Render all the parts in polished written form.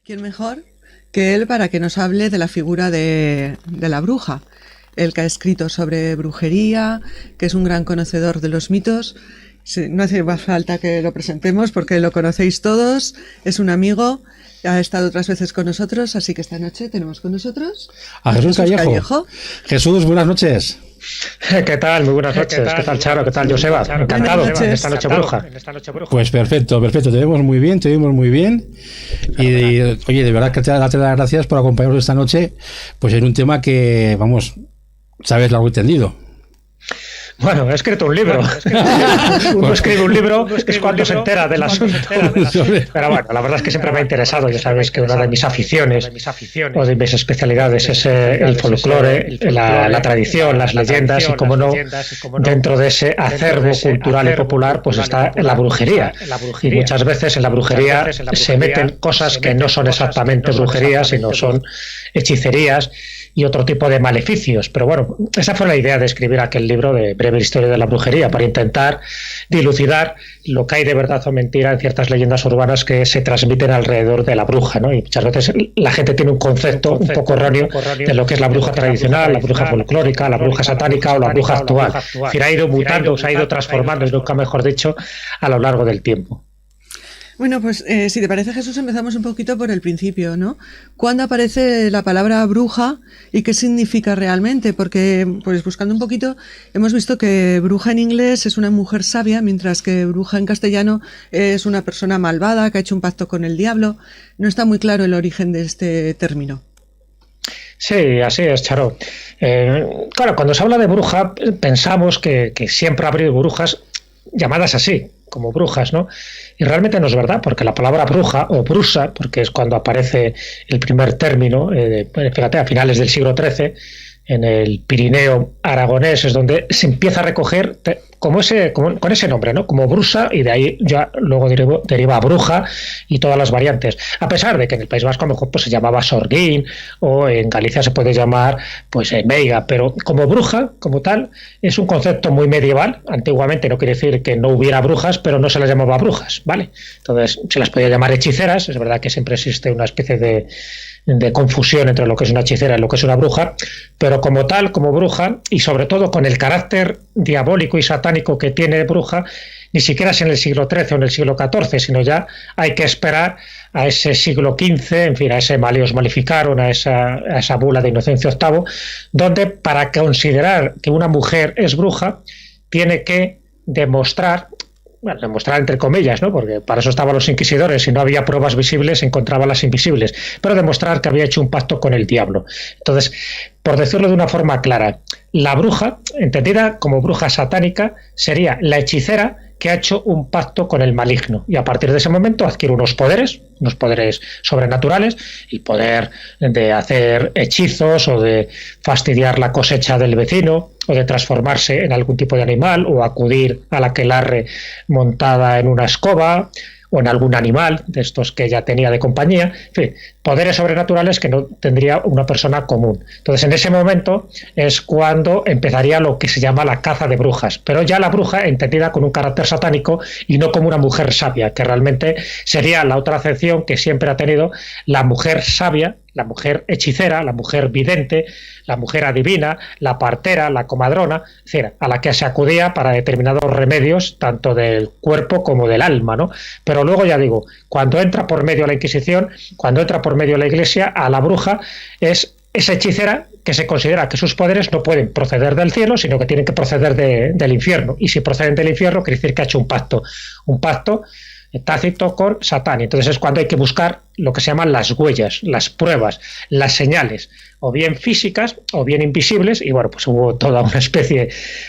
¿Quién mejor que él para que nos hable de la figura de la bruja? Él que ha escrito sobre brujería, que es un gran conocedor de los mitos. No hace más falta que lo presentemos porque lo conocéis todos. Es un amigo, ha estado otras veces con nosotros, así que esta noche tenemos con nosotros a Jesús Callejo. Jesús, buenas noches. ¿Qué tal? Muy buenas noches. ¿Qué tal, Charo? ¿Qué tal, Joseba? Encantado en esta noche bruja. Pues perfecto. Te vemos muy bien. Y oye, de verdad que darte las gracias por acompañarnos esta noche, pues en un tema que, vamos, sabes largo y tendido. Bueno, he escrito un libro. Uno escribe un libro es cuando se entera del asunto. Pero bueno, la verdad es que siempre me ha interesado. Ya sabes que una de mis aficiones o de mis especialidades es el folclore, la tradición, las leyendas y, como no, dentro de ese acervo cultural y popular, pues está la brujería. Y muchas veces en la brujería se meten cosas que no son exactamente brujerías, sino son hechicerías y otro tipo de maleficios. Pero bueno, esa fue la idea de escribir aquel libro de Breve Historia de la Brujería, para intentar dilucidar lo que hay de verdad o mentira en ciertas leyendas urbanas que se transmiten alrededor de la bruja, ¿no? Y muchas veces la gente tiene un concepto un poco erróneo de lo que es la bruja tradicional, la bruja folclórica, la bruja satánica o la bruja actual. Es decir, ha ido mutando, se ha ido transformando, nunca mejor dicho, a lo largo del tiempo. Bueno, pues si te parece, Jesús, empezamos un poquito por el principio, ¿no? ¿Cuándo aparece la palabra bruja y qué significa realmente? Porque, pues buscando un poquito, hemos visto que bruja en inglés es una mujer sabia, mientras que bruja en castellano es una persona malvada que ha hecho un pacto con el diablo. No está muy claro el origen de este término. Sí, así es, Charo. Claro, cuando se habla de bruja, pensamos que siempre ha habido brujas llamadas así, como brujas, ¿no? Y realmente no es verdad, porque la palabra bruja o brusa, porque es cuando aparece el primer término, fíjate, a finales del siglo XIII, en el Pirineo aragonés, es donde se empieza a recoger con ese nombre, ¿no? Como brusa, y de ahí ya luego deriva bruja y todas las variantes. A pesar de que en el País Vasco a lo mejor pues se llamaba sorguín, o en Galicia se puede llamar pues meiga, pero como bruja, como tal, es un concepto muy medieval. Antiguamente no quiere decir que no hubiera brujas, pero no se las llamaba brujas, ¿vale? Entonces se las podía llamar hechiceras. Es verdad que siempre existe una especie de confusión entre lo que es una hechicera y lo que es una bruja, pero como tal, como bruja, y sobre todo con el carácter diabólico y satánico que tiene bruja, ni siquiera es en el siglo XIII o en el siglo XIV, sino ya hay que esperar a ese siglo XV, en fin, a ese Maleus Maleficarum, a esa bula de Inocencio VIII, donde para considerar que una mujer es bruja, tiene que demostrar entre comillas, ¿no? Porque para eso estaban los inquisidores, si no había pruebas visibles, se encontraban las invisibles, pero demostrar que había hecho un pacto con el diablo. Entonces, por decirlo de una forma clara, la bruja, entendida como bruja satánica, sería la hechicera que ha hecho un pacto con el maligno, y a partir de ese momento adquiere unos poderes sobrenaturales, el poder de hacer hechizos o de fastidiar la cosecha del vecino, o de transformarse en algún tipo de animal, o acudir a la aquelarre montada en una escoba, o en algún animal de estos que ella tenía de compañía. En fin, poderes sobrenaturales que no tendría una persona común. Entonces, en ese momento es cuando empezaría lo que se llama la caza de brujas, pero ya la bruja entendida con un carácter satánico y no como una mujer sabia, que realmente sería la otra acepción que siempre ha tenido la mujer sabia, la mujer hechicera, la mujer vidente, la mujer adivina, la partera, la comadrona, es decir, a la que se acudía para determinados remedios, tanto del cuerpo como del alma, ¿no? Pero luego, ya digo, cuando entra por medio la Inquisición, cuando entra por medio la Iglesia, a la bruja es esa hechicera que se considera que sus poderes no pueden proceder del cielo, sino que tienen que proceder del infierno. Y si proceden del infierno, quiere decir que ha hecho un pacto tácito con Satán. Entonces es cuando hay que buscar lo que se llaman las huellas, las pruebas, las señales, o bien físicas o bien invisibles. Y bueno, pues hubo toda una especie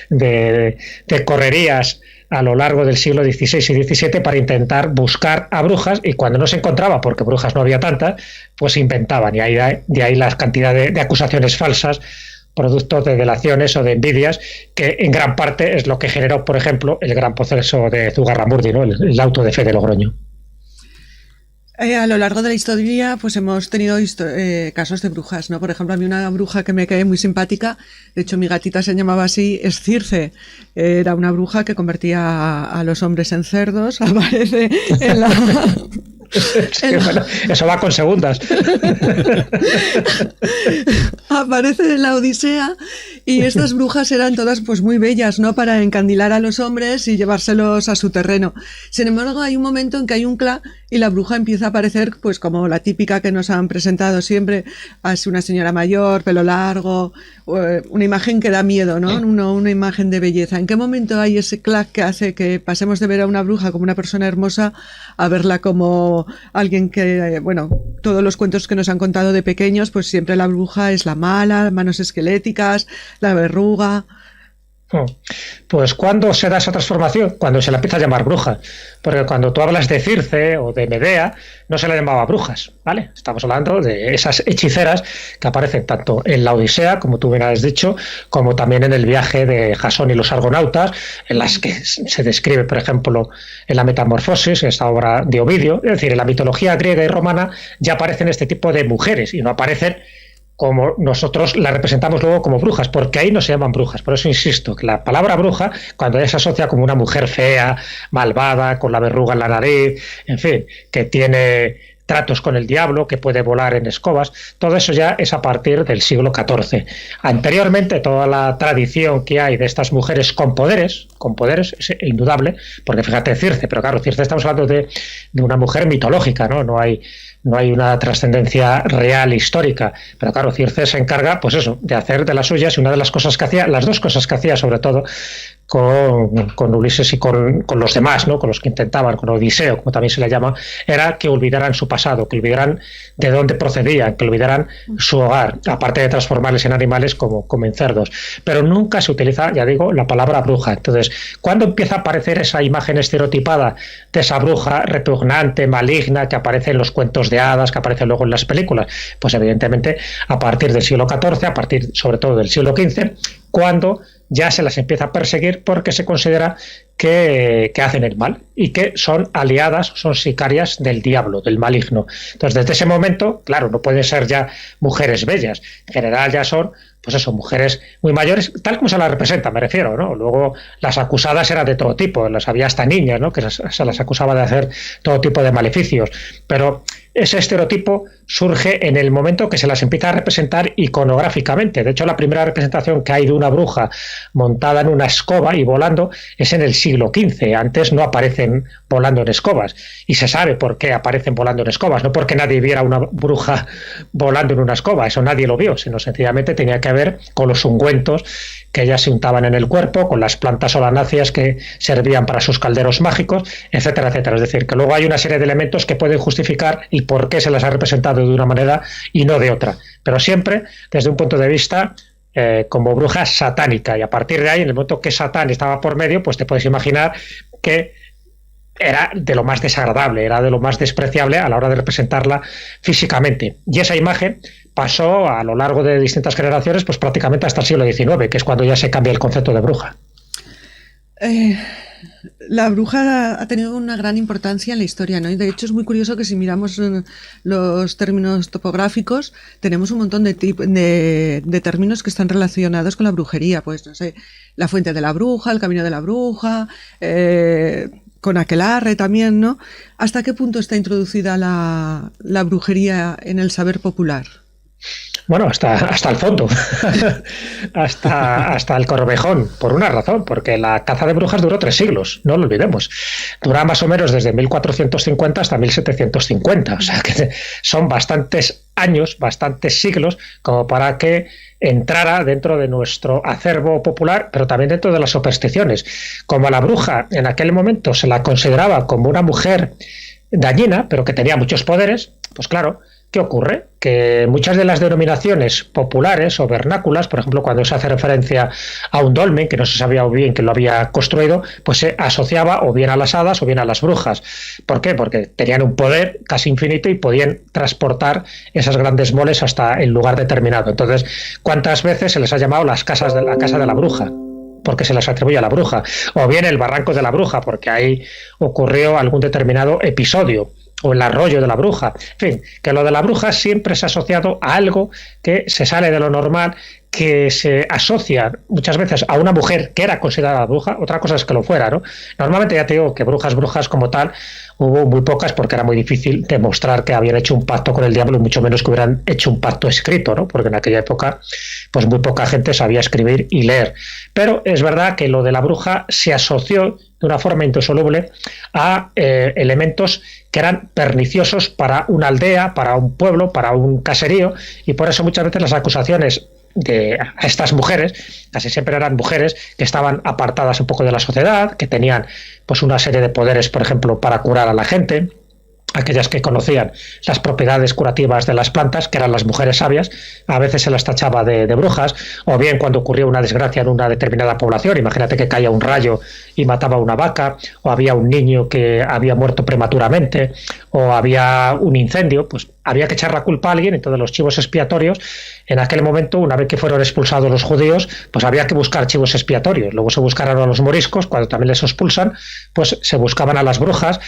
de correrías a lo largo del siglo XVI y XVII para intentar buscar a brujas, y cuando no se encontraba, porque brujas no había tantas, pues se inventaban, y de ahí la cantidad de acusaciones falsas, producto de delaciones o de envidias, que en gran parte es lo que generó, por ejemplo, el gran proceso de Zugarramurdi, ¿no? el auto de fe de Logroño. A lo largo de la historia, pues hemos tenido casos de brujas, ¿no? Por ejemplo, a mí una bruja que me cae muy simpática, de hecho mi gatita se llamaba así, es Circe. Era una bruja que convertía a los hombres en cerdos, aparece Sí, bueno, eso va con segundas. Aparece en la Odisea y estas brujas eran todas pues muy bellas, ¿no? Para encandilar a los hombres y llevárselos a su terreno. Sin embargo, hay un momento en que hay un clá y la bruja empieza a aparecer pues como la típica que nos han presentado siempre, es una señora mayor, pelo largo, una imagen que da miedo, ¿no? Una imagen de belleza. ¿En qué momento hay ese clac que hace que pasemos de ver a una bruja como una persona hermosa a verla como alguien que, bueno, todos los cuentos que nos han contado de pequeños, pues siempre la bruja es la mala, manos esqueléticas, la verruga? Pues ¿cuándo se da esa transformación? Cuando se la empieza a llamar bruja. Porque cuando tú hablas de Circe o de Medea, no se la llamaba brujas, ¿vale? Estamos hablando de esas hechiceras que aparecen tanto en la Odisea, como tú bien has dicho, como también en el viaje de Jasón y los argonautas, en las que se describe, por ejemplo, en la Metamorfosis, esta obra de Ovidio. Es decir, en la mitología griega y romana ya aparecen este tipo de mujeres y no aparecen como nosotros la representamos luego como brujas, porque ahí no se llaman brujas. Por eso insisto, que la palabra bruja, cuando ya se asocia como una mujer fea, malvada, con la verruga en la nariz, en fin, que tiene tratos con el diablo, que puede volar en escobas, todo eso ya es a partir del siglo XIV. Anteriormente, toda la tradición que hay de estas mujeres con poderes es indudable, porque fíjate Circe, pero claro, Circe estamos hablando de una mujer mitológica, ¿no? No hay una trascendencia real histórica, pero claro, Circe se encarga, pues eso, de hacer de las suyas, y una de las cosas que hacía, las dos cosas que hacía sobre todo con Ulises y con los demás, ¿no? Con los que intentaban, con Odiseo, como también se le llama, era que olvidaran su pasado, que olvidaran de dónde procedían, que olvidaran su hogar, aparte de transformarles en animales como en cerdos. Pero nunca se utiliza, ya digo, la palabra bruja. Entonces, ¿cuándo empieza a aparecer esa imagen estereotipada de esa bruja repugnante, maligna, que aparece en los cuentos de hadas, que aparece luego en las películas? Pues evidentemente a partir del siglo XIV, a partir sobre todo del siglo XV, cuando ya se las empieza a perseguir porque se considera que hacen el mal y que son aliadas, son sicarias del diablo, del maligno. Entonces, desde ese momento, claro, no pueden ser ya mujeres bellas. En general ya son, pues eso, mujeres muy mayores, tal como se las representa, me refiero, ¿no? Luego las acusadas eran de todo tipo, las había hasta niñas, ¿no? Que se las acusaba de hacer todo tipo de maleficios. Pero ese estereotipo surge en el momento que se las empieza a representar iconográficamente. De hecho, la primera representación que hay de una bruja montada en una escoba y volando es en el siglo XV. Antes no aparecen volando en escobas. Y se sabe por qué aparecen volando en escobas. No porque nadie viera una bruja volando en una escoba. Eso nadie lo vio. Sino sencillamente tenía que ver con los ungüentos que ellas se untaban en el cuerpo, con las plantas solanáceas que servían para sus calderos mágicos, etcétera, etcétera. Es decir, que luego hay una serie de elementos que pueden justificar el por qué se las ha representado de una manera y no de otra. Pero siempre desde un punto de vista como bruja satánica. Y a partir de ahí, en el momento que Satán estaba por medio, pues te puedes imaginar que era de lo más desagradable, era de lo más despreciable a la hora de representarla físicamente. Y esa imagen pasó a lo largo de distintas generaciones, pues prácticamente hasta el siglo XIX, que es cuando ya se cambia el concepto de bruja. La bruja ha tenido una gran importancia en la historia, ¿no? Y de hecho es muy curioso que si miramos los términos topográficos, tenemos un montón de términos que están relacionados con la brujería. Pues, no sé, la fuente de la bruja, el camino de la bruja, con aquelarre también, ¿no? ¿Hasta qué punto está introducida la brujería en el saber popular? Bueno, hasta el fondo, hasta el Corvejón, por una razón, porque la caza de brujas duró 3 siglos, no lo olvidemos. Dura más o menos desde 1450 hasta 1750, o sea que son bastantes años, bastantes siglos, como para que entrara dentro de nuestro acervo popular, pero también dentro de las supersticiones. Como a la bruja en aquel momento se la consideraba como una mujer dañina, pero que tenía muchos poderes, pues claro, ¿qué ocurre? Que muchas de las denominaciones populares o vernáculas, por ejemplo, cuando se hace referencia a un dolmen, que no se sabía bien quién lo había construido, pues se asociaba o bien a las hadas o bien a las brujas. ¿Por qué? Porque tenían un poder casi infinito y podían transportar esas grandes moles hasta el lugar determinado. Entonces, ¿cuántas veces se les ha llamado la casa de la bruja? Porque se las atribuye a la bruja. O bien el barranco de la bruja, porque ahí ocurrió algún determinado episodio. O el arroyo de la bruja. En fin, que lo de la bruja siempre se ha asociado a algo que se sale de lo normal, que se asocian muchas veces a una mujer que era considerada bruja, otra cosa es que lo fuera, ¿no? Normalmente ya te digo que brujas como tal hubo muy pocas porque era muy difícil demostrar que habían hecho un pacto con el diablo y mucho menos que hubieran hecho un pacto escrito, ¿no? Porque en aquella época pues muy poca gente sabía escribir y leer. Pero es verdad que lo de la bruja se asoció de una forma indisoluble a elementos que eran perniciosos para una aldea, para un pueblo, para un caserío, y por eso muchas veces las acusaciones a estas mujeres, casi siempre eran mujeres que estaban apartadas un poco de la sociedad, que tenían pues una serie de poderes, por ejemplo, para curar a la gente, aquellas que conocían las propiedades curativas de las plantas, que eran las mujeres sabias. A veces se las tachaba de brujas, o bien cuando ocurría una desgracia en una determinada población, imagínate que caía un rayo y mataba a una vaca, o había un niño que había muerto prematuramente, o había un incendio, pues había que echar la culpa a alguien. Entonces los chivos expiatorios, en aquel momento, una vez que fueron expulsados los judíos, pues había que buscar chivos expiatorios. Luego se buscaron a los moriscos, cuando también les expulsan, pues se buscaban a las brujas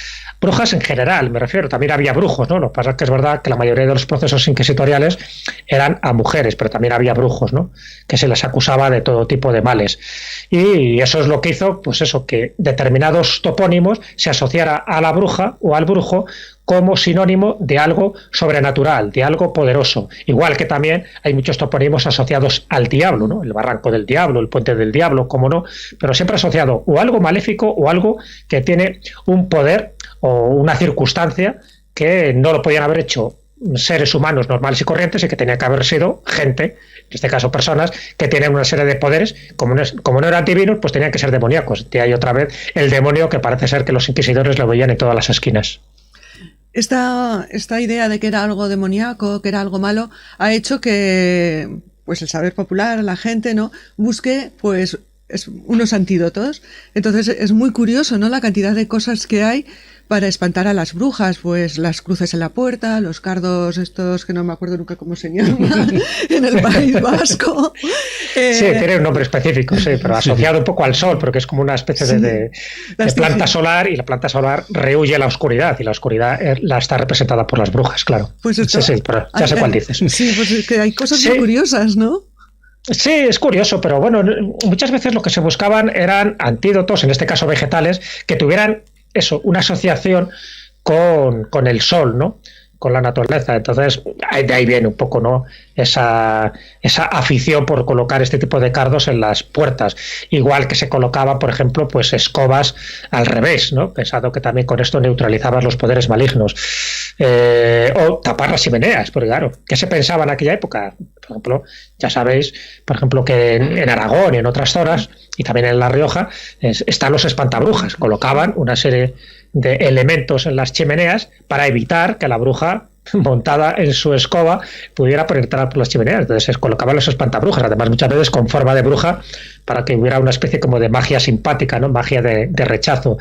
en general, me refiero, también había brujos, ¿no? Lo que pasa es que es verdad que la mayoría de los procesos inquisitoriales eran a mujeres, pero también había brujos, ¿no? Que se les acusaba de todo tipo de males. Y eso es lo que hizo, pues eso, que determinados topónimos se asociara a la bruja o al brujo como sinónimo de algo sobrenatural, de algo poderoso. Igual que también hay muchos topónimos asociados al diablo, ¿no? El barranco del diablo, el puente del diablo, cómo no, pero siempre asociado o algo maléfico o algo que tiene un poder o una circunstancia que no lo podían haber hecho seres humanos normales y corrientes, y que tenía que haber sido gente, en este caso personas, que tienen una serie de poderes, como no eran divinos, pues tenían que ser demoníacos. Y hay otra vez el demonio, que parece ser que los inquisidores lo veían en todas las esquinas. Esta idea de que era algo demoníaco, que era algo malo, ha hecho que pues el saber popular, la gente, ¿no?, busque pues unos antídotos. Entonces es muy curioso, ¿no?, la cantidad de cosas que hay para espantar a las brujas, pues las cruces en la puerta, los cardos estos que no me acuerdo nunca cómo se llaman en el País Vasco. Sí, tiene un nombre específico, sí, pero asociado un poco al sol, porque es como una especie de planta solar, y la planta solar rehúye la oscuridad, y la oscuridad la está representada por las brujas, claro. Pues esto, sí, pero ya sé cuál dices. Sí, pues es que hay cosas muy curiosas, ¿no? Sí, es curioso, pero bueno, muchas veces lo que se buscaban eran antídotos, en este caso vegetales, que tuvieran eso, una asociación con el sol, ¿no?, con la naturaleza. Entonces, de ahí viene un poco, ¿no?, esa afición por colocar este tipo de cardos en las puertas. Igual que se colocaba, por ejemplo, pues escobas al revés, ¿no?, pensado que también con esto neutralizabas los poderes malignos. O tapar las chimeneas, porque claro, ¿qué se pensaba en aquella época? Por ejemplo, ya sabéis, por ejemplo, que en Aragón y en otras zonas, y también en La Rioja, están los espantabrujas. Colocaban una serie de elementos en las chimeneas para evitar que la bruja, montada en su escoba, pudiera penetrar por las chimeneas. Entonces se colocaban los espantabrujas, además muchas veces con forma de bruja, para que hubiera una especie como de magia simpática, ¿no?, magia de rechazo.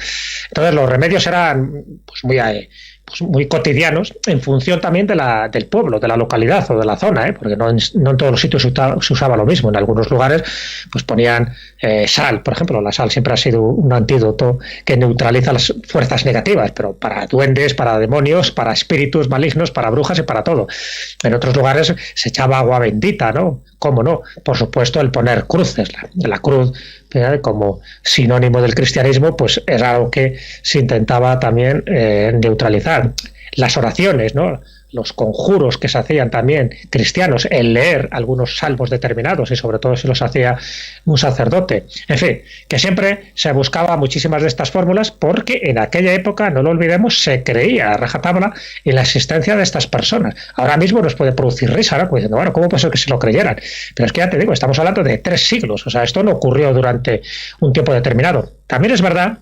Entonces los remedios eran pues muy cotidianos, en función también del pueblo, de la localidad o de la zona, porque no en todos los sitios se usaba lo mismo. En algunos lugares pues ponían sal, por ejemplo. La sal siempre ha sido un antídoto que neutraliza las fuerzas negativas, pero para duendes, para demonios, para espíritus malignos, para brujas y para todo. En otros lugares se echaba agua bendita, ¿no? ¿Cómo no? Por supuesto, el poner cruces, la cruz como sinónimo del cristianismo, pues era algo que se intentaba también neutralizar. Las oraciones, ¿no?, los conjuros que se hacían también cristianos, el leer algunos salmos determinados, y sobre todo si los hacía un sacerdote. En fin, que siempre se buscaba muchísimas de estas fórmulas, porque en aquella época, no lo olvidemos, se creía a rajatabla en la existencia de estas personas. Ahora mismo nos puede producir risa, ¿no?, pues diciendo, bueno, ¿cómo puede ser que se lo creyeran? Pero es que ya te digo, estamos hablando de 3 siglos, o sea, esto no ocurrió durante un tiempo determinado. También es verdad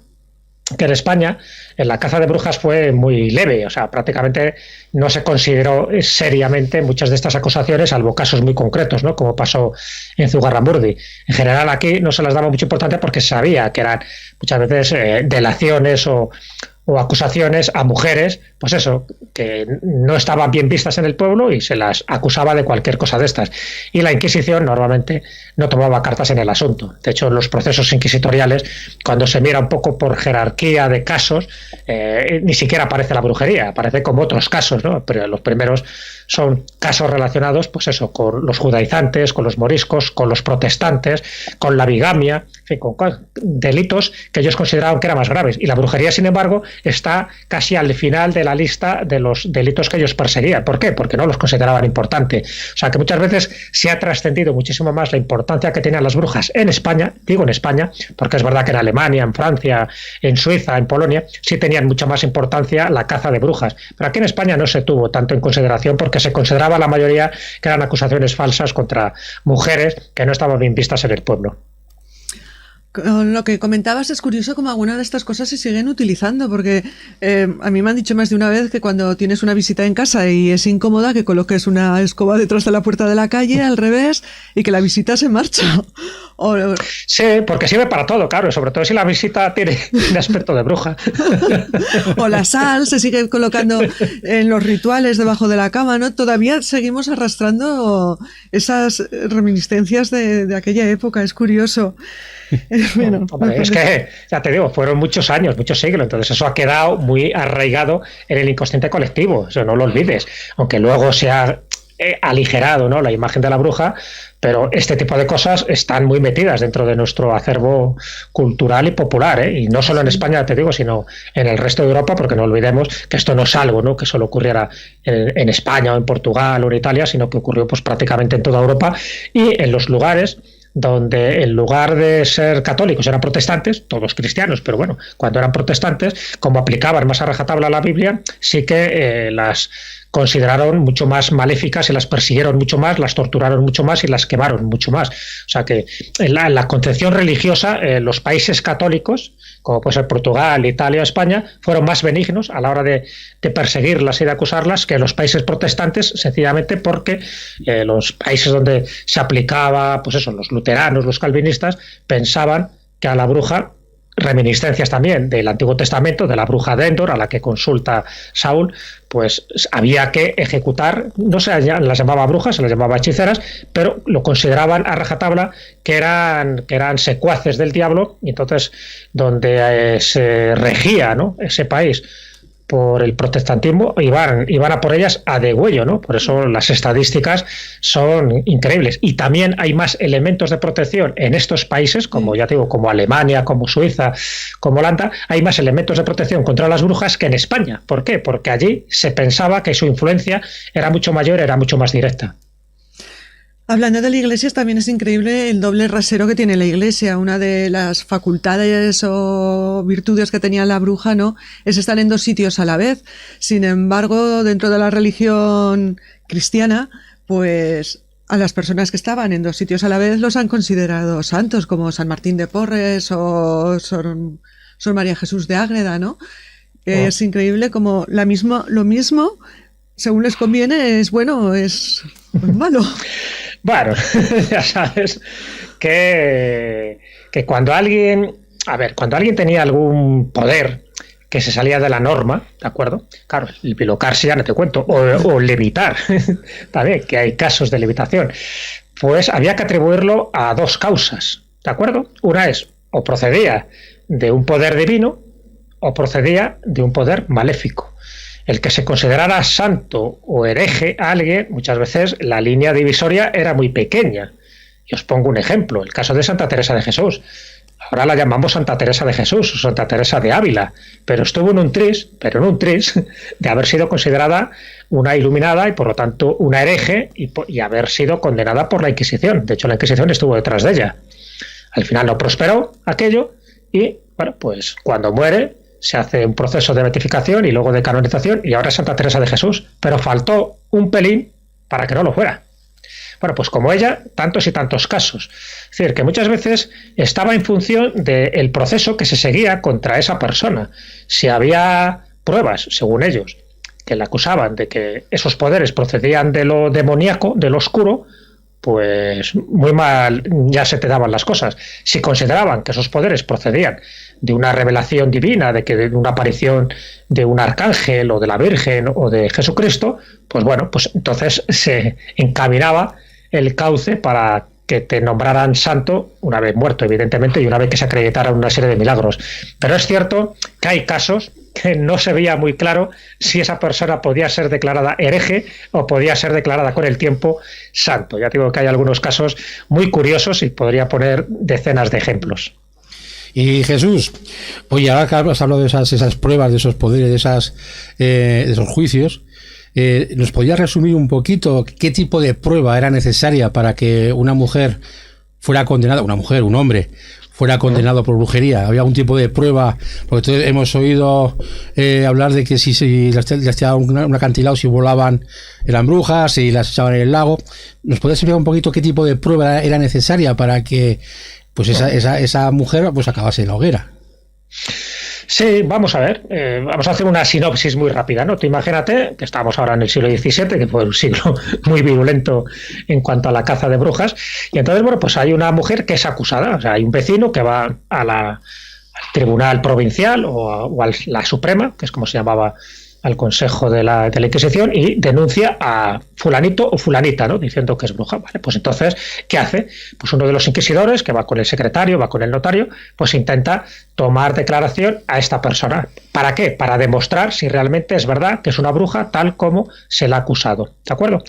que en España la caza de brujas fue muy leve, o sea, prácticamente no se consideró seriamente muchas de estas acusaciones, salvo casos muy concretos, ¿no?, como pasó en Zugarramurdi. En general aquí no se las daba mucha importancia porque se sabía que eran muchas veces delaciones o acusaciones a mujeres, pues eso, que no estaban bien vistas en el pueblo, y se las acusaba de cualquier cosa de estas. Y la Inquisición normalmente no tomaba cartas en el asunto. De hecho, en los procesos inquisitoriales, cuando se mira un poco por jerarquía de casos, ni siquiera aparece la brujería, aparece como otros casos, ¿no? Pero los primeros son casos relacionados, pues eso, con los judaizantes, con los moriscos, con los protestantes, con la bigamia, en fin, con delitos que ellos consideraban que eran más graves. Y la brujería, sin embargo, está casi al final de la lista de los delitos que ellos perseguían. ¿Por qué? Porque no los consideraban importantes. O sea, que muchas veces se ha trascendido muchísimo más la importancia que tenían las brujas en España, digo en España, porque es verdad que en Alemania, en Francia, en Suiza, en Polonia, sí tenían mucha más importancia la caza de brujas. Pero aquí en España no se tuvo tanto en consideración porque se consideraba la mayoría que eran acusaciones falsas contra mujeres que no estaban bien vistas en el pueblo. Con lo que comentabas es curioso cómo algunas de estas cosas se siguen utilizando, porque a mí me han dicho más de una vez que cuando tienes una visita en casa y es incómoda, que coloques una escoba detrás de la puerta de la calle, al revés, y que la visita se marcha. Sí, porque sirve para todo, claro, sobre todo si la visita tiene un aspecto de bruja. O la sal se sigue colocando en los rituales debajo de la cama, ¿no? Todavía seguimos arrastrando esas reminiscencias de aquella época, es curioso. Bueno, hombre, es que, ya te digo, fueron muchos años, muchos siglos, entonces eso ha quedado muy arraigado en el inconsciente colectivo, eso no lo olvides, aunque luego se ha aligerado, ¿no?, la imagen de la bruja, pero este tipo de cosas están muy metidas dentro de nuestro acervo cultural y popular, ¿eh? Y no solo en España, te digo, sino en el resto de Europa, porque no olvidemos que esto no es algo, ¿no?, que solo ocurriera en España o en Portugal o en Italia, sino que ocurrió pues prácticamente en toda Europa y en los lugares donde en lugar de ser católicos eran protestantes, todos cristianos, pero bueno, cuando eran protestantes, como aplicaban más a rajatabla la Biblia, sí que las consideraron mucho más maléficas y las persiguieron mucho más, las torturaron mucho más y las quemaron mucho más. O sea que en la concepción religiosa, los países católicos, como puede ser Portugal, Italia o España, fueron más benignos a la hora de perseguirlas y de acusarlas que los países protestantes, sencillamente porque los países donde se aplicaba, pues eso, los luteranos, los calvinistas, pensaban que a la bruja, reminiscencias también del Antiguo Testamento, de la bruja de Endor, a la que consulta Saúl, pues había que ejecutar, no se las llamaba brujas, se las llamaba hechiceras, pero lo consideraban a rajatabla que eran secuaces del diablo, y entonces donde se regía, ¿no?, ese país por el protestantismo, iban a por ellas a degüello, ¿no? Por eso las estadísticas son increíbles. Y también hay más elementos de protección en estos países, como ya te digo, como Alemania, como Suiza, como Holanda, hay más elementos de protección contra las brujas que en España. ¿Por qué? Porque allí se pensaba que su influencia era mucho mayor, era mucho más directa. Hablando de la Iglesia, también es increíble el doble rasero que tiene la Iglesia. Una de las facultades o virtudes que tenía la bruja, ¿no?, es estar en dos sitios a la vez. Sin embargo, dentro de la religión cristiana, pues a las personas que estaban en dos sitios a la vez los han considerado santos, como San Martín de Porres o Sor María Jesús de Ágreda, ¿no? Es increíble como lo mismo, según les conviene, es bueno o es malo. Bueno, ya sabes que cuando alguien tenía algún poder que se salía de la norma, ¿de acuerdo? Claro, el bilocarse ya no te cuento, o levitar, también, que hay casos de levitación, pues había que atribuirlo a dos causas, ¿de acuerdo? Una es, o procedía de un poder divino, o procedía de un poder maléfico. El que se considerara santo o hereje a alguien, muchas veces la línea divisoria era muy pequeña. Y os pongo un ejemplo, el caso de Santa Teresa de Jesús. Ahora la llamamos Santa Teresa de Jesús o Santa Teresa de Ávila, pero estuvo en un tris de haber sido considerada una iluminada y por lo tanto una hereje y haber sido condenada por la Inquisición. De hecho, la Inquisición estuvo detrás de ella. Al final no prosperó aquello y, bueno, pues cuando muere se hace un proceso de beatificación y luego de canonización y ahora es Santa Teresa de Jesús, pero faltó un pelín para que no lo fuera. Bueno, pues como ella, tantos y tantos casos. Es decir, que muchas veces estaba en función del proceso que se seguía contra esa persona. Si había pruebas, según ellos, que la acusaban de que esos poderes procedían de lo demoníaco, de lo oscuro, pues muy mal ya se te daban las cosas. Si consideraban que esos poderes procedían de una revelación divina, de una aparición de un arcángel o de la Virgen o de Jesucristo, pues bueno, pues entonces se encaminaba el cauce para que te nombraran santo una vez muerto, evidentemente, y una vez que se acreditaran una serie de milagros. Pero es cierto que hay casos que no se veía muy claro si esa persona podía ser declarada hereje o podía ser declarada con el tiempo santo. Ya digo que hay algunos casos muy curiosos y podría poner decenas de ejemplos. Y Jesús, oye, ahora que has hablado de esas pruebas, de esos poderes, de esos juicios, ¿nos podías resumir un poquito qué tipo de prueba era necesaria para que una mujer fuera condenada, un hombre, fuera condenado por brujería? ¿Había algún tipo de prueba? Porque hemos oído hablar de que si las echaban un acantilado, si volaban, eran brujas, si las echaban en el lago. ¿Nos podías explicar un poquito qué tipo de prueba era necesaria para que pues esa mujer pues acabase en la hoguera? Sí, vamos a ver, vamos a hacer una sinopsis muy rápida, ¿no? Tú imagínate que estamos ahora en el siglo XVII, que fue un siglo muy virulento en cuanto a la caza de brujas, y entonces, bueno, pues hay una mujer que es acusada, o sea, hay un vecino que va al tribunal provincial o a la Suprema, que es como se llamaba al Consejo de la Inquisición, y denuncia a fulanito o fulanita, ¿no? Diciendo que es bruja. Vale, pues entonces, ¿qué hace? Pues uno de los inquisidores, que va con el secretario, va con el notario, pues intenta tomar declaración a esta persona. ¿Para qué? Para demostrar si realmente es verdad que es una bruja tal como se la ha acusado. ¿De acuerdo?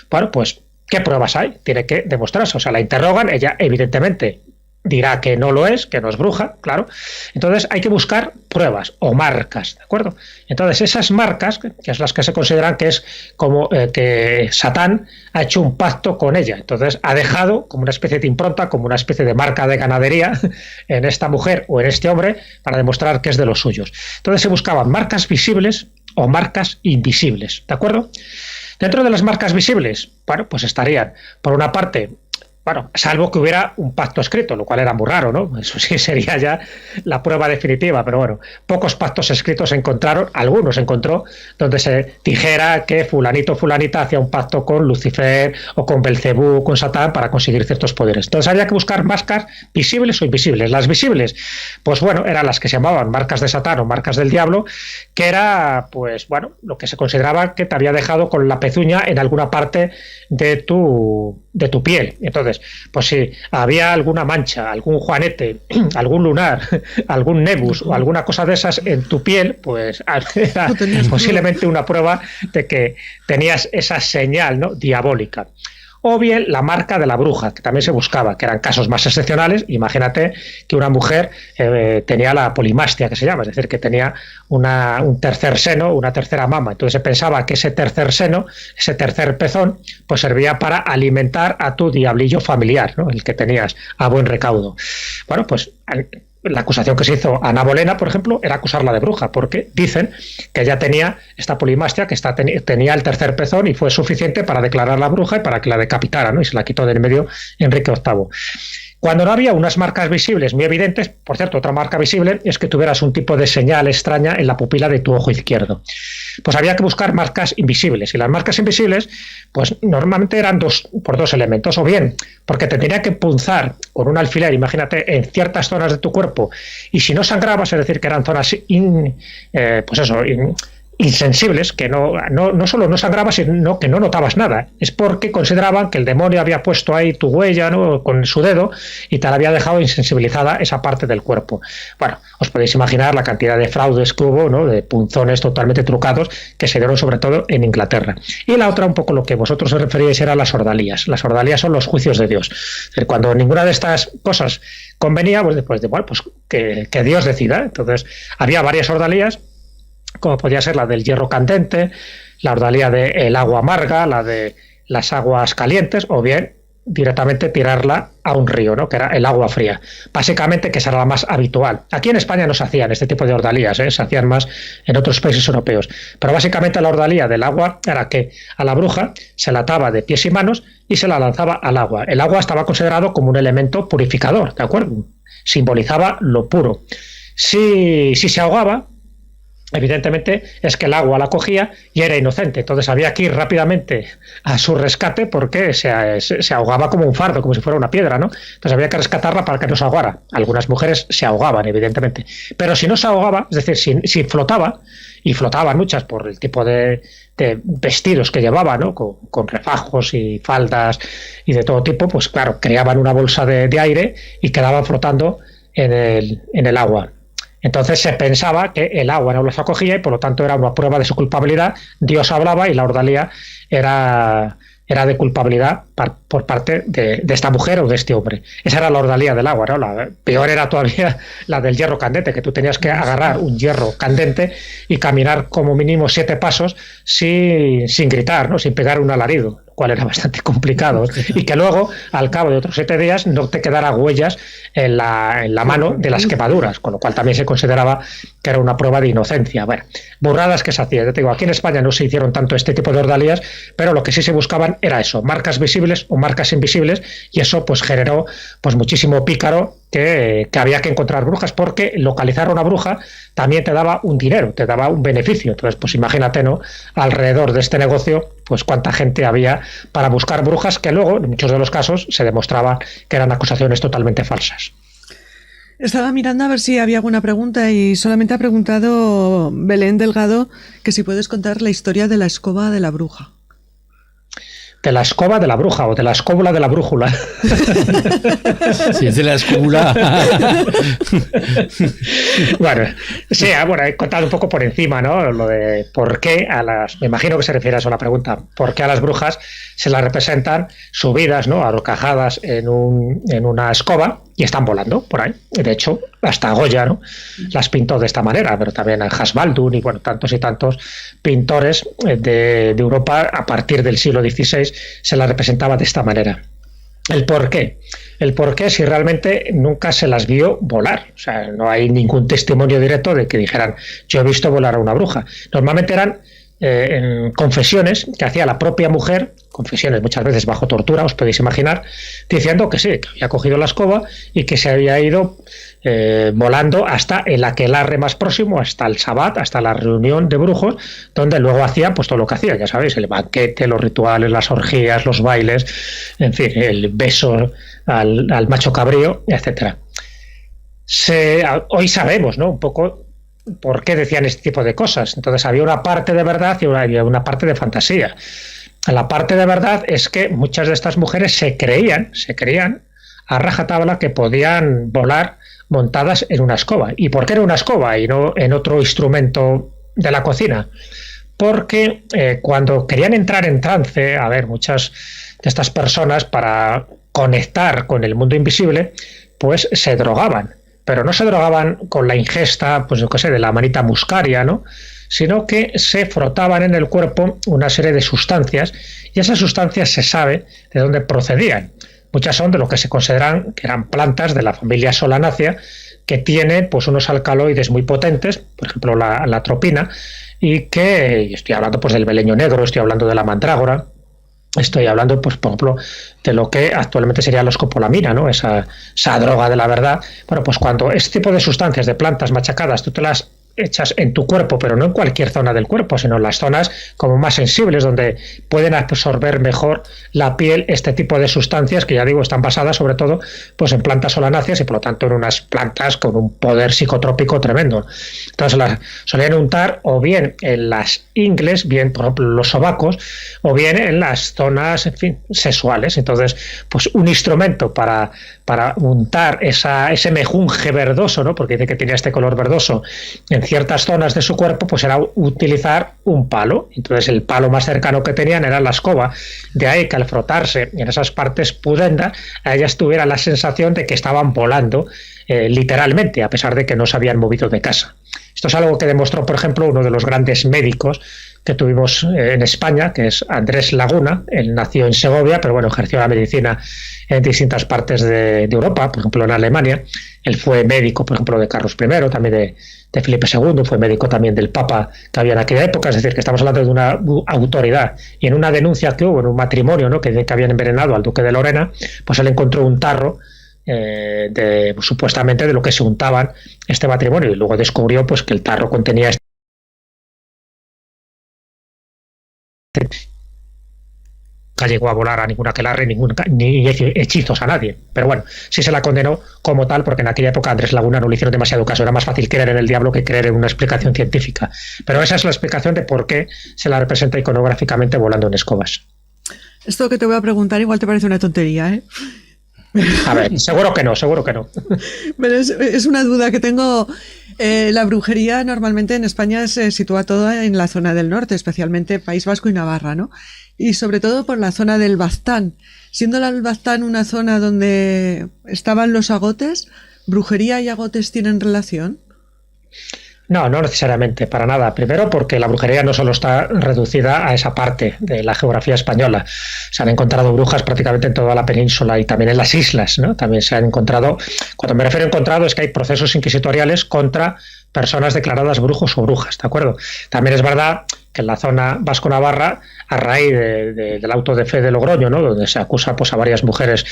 Bueno, pues, ¿qué pruebas hay? Tiene que demostrarse. O sea, la interrogan, ella evidentemente dirá que no lo es, que no es bruja, claro. Entonces hay que buscar pruebas o marcas, ¿de acuerdo? Entonces esas marcas, que es las que se consideran que es como que Satán ha hecho un pacto con ella. Entonces ha dejado como una especie de impronta, como una especie de marca de ganadería en esta mujer o en este hombre para demostrar que es de los suyos. Entonces se buscaban marcas visibles o marcas invisibles, ¿de acuerdo? Dentro de las marcas visibles, bueno, pues estarían, por una parte, bueno, salvo que hubiera un pacto escrito, lo cual era muy raro, ¿no? Eso sí sería ya la prueba definitiva, pero bueno, pocos pactos escritos se encontraron, algunos encontró, donde se dijera que fulanito o fulanita hacía un pacto con Lucifer o con Belcebú, con Satán, para conseguir ciertos poderes. Entonces había que buscar marcas visibles o invisibles. Las visibles, pues bueno, eran las que se llamaban marcas de Satán o marcas del diablo, que era, pues bueno, lo que se consideraba que te había dejado con la pezuña en alguna parte de tu piel. Entonces, pues si había alguna mancha, algún juanete, algún lunar, algún nebus o alguna cosa de esas en tu piel, pues era posiblemente una prueba de que tenías esa señal, ¿no?, diabólica. O bien la marca de la bruja, que también se buscaba, que eran casos más excepcionales. Imagínate que una mujer tenía la polimastia, que se llama, es decir, que tenía un tercer seno, una tercera mama. Entonces se pensaba que ese tercer seno, ese tercer pezón, pues servía para alimentar a tu diablillo familiar, ¿no?, el que tenías a buen recaudo. Bueno, pues la acusación que se hizo a Ana Bolena, por ejemplo, era acusarla de bruja, porque dicen que ella tenía esta polimastia, que tenía el tercer pezón y fue suficiente para declararla bruja y para que la decapitara, ¿no? Y se la quitó del medio Enrique VIII. Cuando no había unas marcas visibles muy evidentes, por cierto, otra marca visible es que tuvieras un tipo de señal extraña en la pupila de tu ojo izquierdo. Pues había que buscar marcas invisibles. Y las marcas invisibles, pues normalmente eran por dos elementos. O bien, porque te tenía que punzar con un alfiler, imagínate, en ciertas zonas de tu cuerpo. Y si no sangrabas, es decir, que eran zonas insensibles, que no solo no sangrabas, sino que no notabas nada. Es porque consideraban que el demonio había puesto ahí tu huella, ¿no?, con su dedo, y te la había dejado insensibilizada esa parte del cuerpo. Bueno, os podéis imaginar la cantidad de fraudes que hubo, ¿no?, de punzones totalmente trucados que se dieron sobre todo en Inglaterra. Y la otra, un poco lo que vosotros os referíais, era las ordalías. Las ordalías son los juicios de Dios. Es decir, cuando ninguna de estas cosas convenía, pues después de, bueno, pues que Dios decida. Entonces había varias ordalías, como podía ser la del hierro candente, la ordalía del agua amarga, la de las aguas calientes, o bien directamente tirarla a un río, ¿no?, que era el agua fría. Básicamente, que esa era la más habitual. Aquí en España no se hacían este tipo de ordalías, se hacían más en otros países europeos. Pero básicamente la ordalía del agua era que a la bruja se la ataba de pies y manos y se la lanzaba al agua. El agua estaba considerado como un elemento purificador, ¿de acuerdo? Simbolizaba lo puro. Si se ahogaba, evidentemente es que el agua la cogía y era inocente. Entonces había que ir rápidamente a su rescate porque se ahogaba como un fardo, como si fuera una piedra, ¿no? Entonces había que rescatarla para que no se ahogara. Algunas mujeres se ahogaban, evidentemente. Pero si no se ahogaba, es decir, si flotaba, y flotaban muchas por el tipo de vestidos que llevaban, ¿no? Con refajos y faldas y de todo tipo, pues claro, creaban una bolsa de aire y quedaban flotando en el agua. Entonces se pensaba que el agua no los acogía y por lo tanto era una prueba de su culpabilidad. Dios hablaba y la ordalía era de culpabilidad por parte de esta mujer o de este hombre. Esa era la ordalía del agua, ¿no? La peor era todavía la del hierro candente, que tú tenías que agarrar un hierro candente y caminar como mínimo 7 pasos sin gritar, ¿no? Sin pegar un alarido, lo cual era bastante complicado. Y que luego, al cabo de otros 7 días, no te quedara huellas en la mano de las quemaduras, con lo cual también se consideraba que era una prueba de inocencia. Bueno, burradas que se hacían. Yo te digo, aquí en España no se hicieron tanto este tipo de ordalías, pero lo que sí se buscaban era eso, marcas visibles o marcas invisibles, y eso pues generó pues muchísimo pícaro que había que encontrar brujas, porque localizar a una bruja también te daba un dinero, te daba un beneficio. Entonces, pues imagínate, ¿no? Alrededor de este negocio, pues cuánta gente había para buscar brujas, que luego, en muchos de los casos, se demostraba que eran acusaciones totalmente falsas. Estaba mirando a ver si había alguna pregunta y solamente ha preguntado Belén Delgado que si puedes contar la historia de la escoba de la bruja. De la escoba de la bruja o de la escóbula de la brújula. Sí, es de la escóbula. Bueno, sí, he contado un poco por encima, ¿no? Lo de por qué me imagino que se refiere a eso la pregunta, por qué a las brujas se las representan subidas, ¿no? Ahorcajadas en una escoba y están volando por ahí. De hecho, hasta Goya, ¿no? Las pintó de esta manera, pero también Hans Baldung y bueno, tantos y tantos pintores de Europa a partir del siglo XVI se las representaba de esta manera. ¿El por qué? El por qué si realmente nunca se las vio volar. O sea, no hay ningún testimonio directo de que dijeran yo he visto volar a una bruja. Normalmente eran en confesiones que hacía la propia mujer, confesiones muchas veces bajo tortura, os podéis imaginar, diciendo que sí, que había cogido la escoba y que se había ido volando hasta el aquelarre más próximo, hasta el sabbat, hasta la reunión de brujos, donde luego hacían pues todo lo que hacían, ya sabéis, el banquete, los rituales, las orgías, los bailes, en fin, el beso al macho cabrío, etcétera. Hoy sabemos, ¿no? Un poco por qué decían este tipo de cosas. Entonces había una parte de verdad y había una parte de fantasía. La parte de verdad es que muchas de estas mujeres se creían a rajatabla que podían volar montadas en una escoba. ¿Y por qué era una escoba y no en otro instrumento de la cocina? Porque cuando querían entrar en trance, a ver, muchas de estas personas para conectar con el mundo invisible, pues se drogaban. Pero no se drogaban con la ingesta, pues yo qué sé, de la manita muscaria, ¿no? Sino que se frotaban en el cuerpo una serie de sustancias y esas sustancias se sabe de dónde procedían. Muchas son de lo que se consideran que eran plantas de la familia Solanaceae que tienen pues unos alcaloides muy potentes, por ejemplo la atropina, y estoy hablando pues del beleño negro, estoy hablando de la mandrágora, estoy hablando, pues, por ejemplo, de lo que actualmente sería la escopolamina, ¿no? Esa droga de la verdad. Bueno, pues cuando este tipo de sustancias de plantas machacadas tú te las echas en tu cuerpo, pero no en cualquier zona del cuerpo, sino en las zonas como más sensibles, donde pueden absorber mejor la piel este tipo de sustancias que, ya digo, están basadas sobre todo pues en plantas solanáceas y por lo tanto en unas plantas con un poder psicotrópico tremendo. Entonces las solían untar o bien en las ingles, bien por ejemplo los sobacos, o bien en las zonas, en fin, sexuales. Entonces, pues un instrumento para untar ese mejunje verdoso, ¿no? Porque dice que tenía este color verdoso en ciertas zonas de su cuerpo, pues era utilizar un palo. Entonces el palo más cercano que tenían era la escoba. De ahí que al frotarse en esas partes pudendas, a ellas tuviera la sensación de que estaban volando literalmente, a pesar de que no se habían movido de casa. Esto es algo que demostró, por ejemplo, uno de los grandes médicos que tuvimos en España, que es Andrés Laguna. Él nació en Segovia, pero bueno, ejerció la medicina en distintas partes de Europa, por ejemplo en Alemania. Él fue médico, por ejemplo, de Carlos I, también de Felipe II, fue médico también del Papa que había en aquella época, es decir, que estamos hablando de una autoridad. Y en una denuncia que hubo en un matrimonio, ¿no? que habían envenenado al duque de Lorena, pues él encontró un tarro supuestamente de lo que se untaban este matrimonio, y luego descubrió pues que el tarro contenía nunca llegó a volar a ningún aquelarre, ni hechizos a nadie. Pero bueno, sí se la condenó como tal, porque en aquella época a Andrés Laguna no le hicieron demasiado caso. Era más fácil creer en el diablo que creer en una explicación científica. Pero esa es la explicación de por qué se la representa iconográficamente volando en escobas. Esto que te voy a preguntar igual te parece una tontería, ¿eh? A ver, seguro que no. Pero es una duda que tengo. La brujería normalmente en España se sitúa toda en la zona del norte, especialmente País Vasco y Navarra, ¿no? Y sobre todo por la zona del Baztán. Siendo el Baztán una zona donde estaban los agotes, ¿brujería y agotes tienen relación? No necesariamente, para nada. Primero porque la brujería no solo está reducida a esa parte de la geografía española. Se han encontrado brujas prácticamente en toda la península y también en las islas, ¿no? También se han encontrado, cuando me refiero a encontrado, es que hay procesos inquisitoriales contra personas declaradas brujos o brujas, ¿de acuerdo? También es verdad que en la zona vasco-navarra, a raíz del auto de fe de Logroño, ¿no?, donde se acusa pues a varias mujeres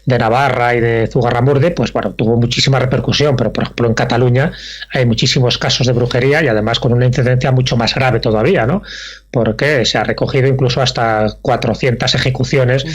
de Navarra y de Zugarramurdi, pues bueno, tuvo muchísima repercusión, pero por ejemplo en Cataluña hay muchísimos casos de brujería y además con una incidencia mucho más grave todavía, ¿no?, porque se ha recogido incluso hasta 400 ejecuciones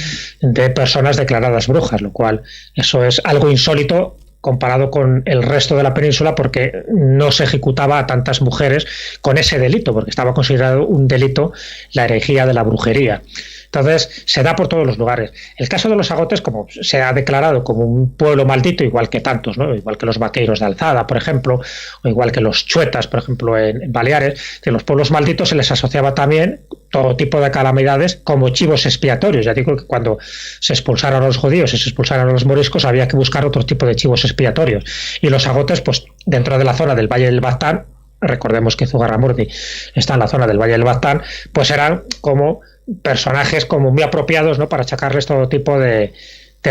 de personas declaradas brujas, lo cual eso es algo insólito comparado con el resto de la península, porque no se ejecutaba a tantas mujeres con ese delito, porque estaba considerado un delito la herejía de la brujería. Entonces, se da por todos los lugares. El caso de los agotes, como se ha declarado como un pueblo maldito, igual que tantos, ¿no?, igual que los vaqueiros de Alzada, por ejemplo, o igual que los chuetas, por ejemplo, en Baleares, que los pueblos malditos se les asociaba también todo tipo de calamidades como chivos expiatorios. Ya digo que cuando se expulsaron a los judíos y se expulsaron a los moriscos, había que buscar otro tipo de chivos expiatorios. Y los agotes, pues dentro de la zona del Valle del Baztán, recordemos que Zugarramurdi está en la zona del Valle del Baztán, pues eran como personajes como muy apropiados, ¿no?, para achacarles todo tipo de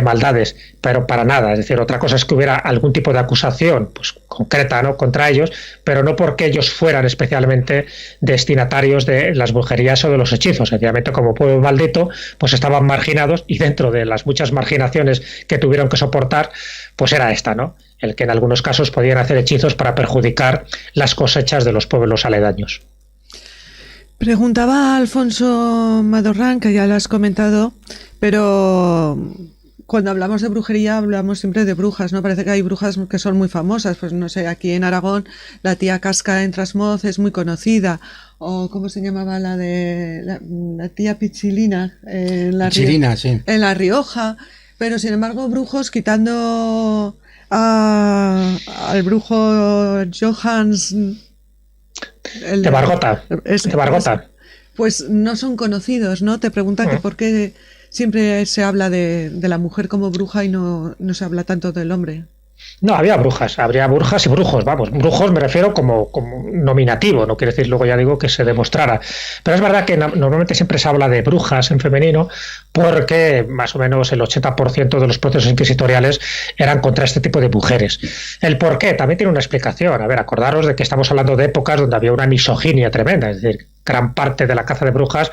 maldades, pero para nada. Es decir, otra cosa es que hubiera algún tipo de acusación pues concreta, ¿no?, contra ellos, pero no porque ellos fueran especialmente destinatarios de las brujerías o de los hechizos. Sencillamente, como pueblo maldito, pues estaban marginados, y dentro de las muchas marginaciones que tuvieron que soportar, pues era esta, ¿no?, el que en algunos casos podían hacer hechizos para perjudicar las cosechas de los pueblos aledaños. Preguntaba a Alfonso Madorrán, que ya lo has comentado, pero cuando hablamos de brujería hablamos siempre de brujas, ¿no? Parece que hay brujas que son muy famosas, pues no sé, aquí en Aragón la tía Casca en Trasmoz es muy conocida, o ¿cómo se llamaba la de la tía Pichilina en la Pichilina, sí, en La Rioja? Pero sin embargo, brujos, quitando al brujo Johans de Bargota. De Bargota. Pues no son conocidos, ¿no? Te pregunta que por qué siempre se habla de la mujer como bruja y no se habla tanto del hombre. No, habría brujas y brujos, vamos, brujos me refiero como nominativo, no quiere decir luego, ya digo, que se demostrara. Pero es verdad que normalmente siempre se habla de brujas en femenino porque más o menos el 80% de los procesos inquisitoriales eran contra este tipo de mujeres. El por qué también tiene una explicación. A ver, acordaros de que estamos hablando de épocas donde había una misoginia tremenda, es decir, gran parte de la caza de brujas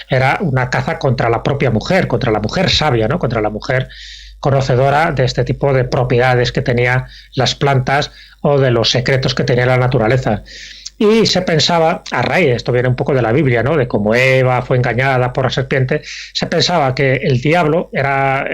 era una caza contra la propia mujer, contra la mujer sabia, ¿no?, contra la mujer conocedora de este tipo de propiedades que tenía las plantas o de los secretos que tenía la naturaleza. Y se pensaba, a raíz, esto viene un poco de la Biblia, ¿no?, de cómo Eva fue engañada por la serpiente, se pensaba que el diablo era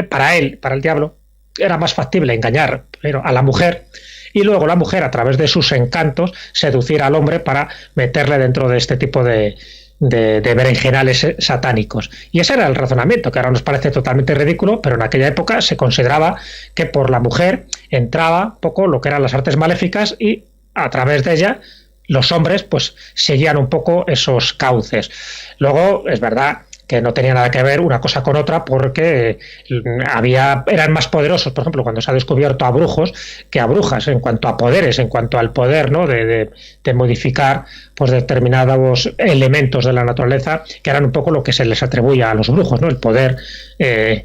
para el diablo, era más factible engañar pero a la mujer, y luego la mujer, a través de sus encantos, seducir al hombre para meterle dentro de este tipo de berenjenales satánicos. Y ese era el razonamiento, que ahora nos parece totalmente ridículo, pero en aquella época se consideraba que por la mujer entraba poco lo que eran las artes maléficas y a través de ella los hombres pues seguían un poco esos cauces. Luego es verdad que no tenía nada que ver una cosa con otra, porque eran más poderosos, por ejemplo, cuando se ha descubierto a brujos que a brujas, en cuanto a poderes, en cuanto al poder, ¿no?, de modificar pues determinados elementos de la naturaleza, que eran un poco lo que se les atribuía a los brujos, ¿no?, el poder